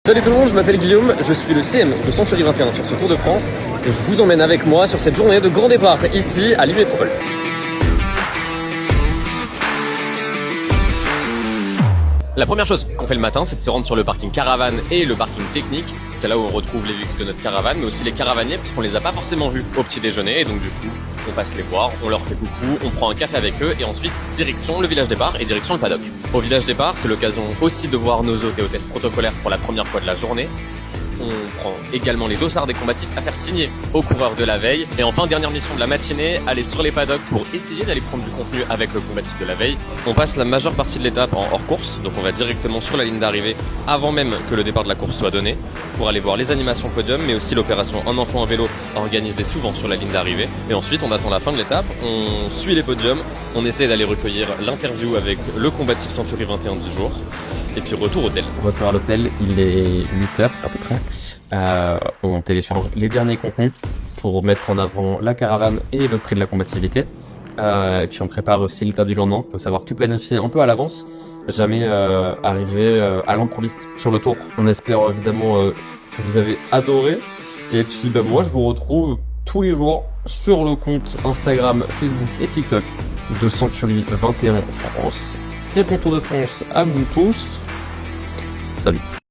Salut tout le monde, je m'appelle Guillaume, je suis le CM de Century 21 sur ce Tour de France et je vous emmène avec moi sur cette journée de grand départ ici à Lille Métropole. La première chose qu'on fait le matin, c'est de se rendre sur le parking caravane et le parking technique. C'est là où on retrouve les véhicules de notre caravane, mais aussi les caravaniers, parce qu'on les a pas forcément vus au petit déjeuner. Et donc du coup, on passe les voir, on leur fait coucou, on prend un café avec eux, et ensuite direction le village départ et direction le paddock. Au village départ, c'est l'occasion aussi de voir nos hôtes et hôtesses protocolaires pour la première fois de la journée. On prend également les dossards des combatifs à faire signer aux coureurs de la veille. Et enfin, dernière mission de la matinée, aller sur les paddocks pour essayer d'aller prendre du contenu avec le combatif de la veille. On passe la majeure partie de l'étape en hors course, donc on va directement sur la ligne d'arrivée avant même que le départ de la course soit donné, pour aller voir les animations podium, mais aussi l'opération Un enfant en vélo organisée souvent sur la ligne d'arrivée. Et ensuite, on attend la fin de l'étape, on suit les podiums, on essaie d'aller recueillir l'interview avec le combatif Century 21 du jour. Et puis retour au hôtel. Retour à l'hôtel, il est 8h à peu près. On télécharge les derniers contenus pour mettre en avant la caravane et le prix de la combativité. Et puis on prépare aussi l'état du lendemain. Il faut savoir tout planifier un peu à l'avance. Jamais arriver à l'improviste sur le tour. On espère évidemment que vous avez adoré. Et puis moi je vous retrouve tous les jours sur le compte Instagram, Facebook et TikTok de Century 21 France. Très bon Tour de France à vous tous. Salut.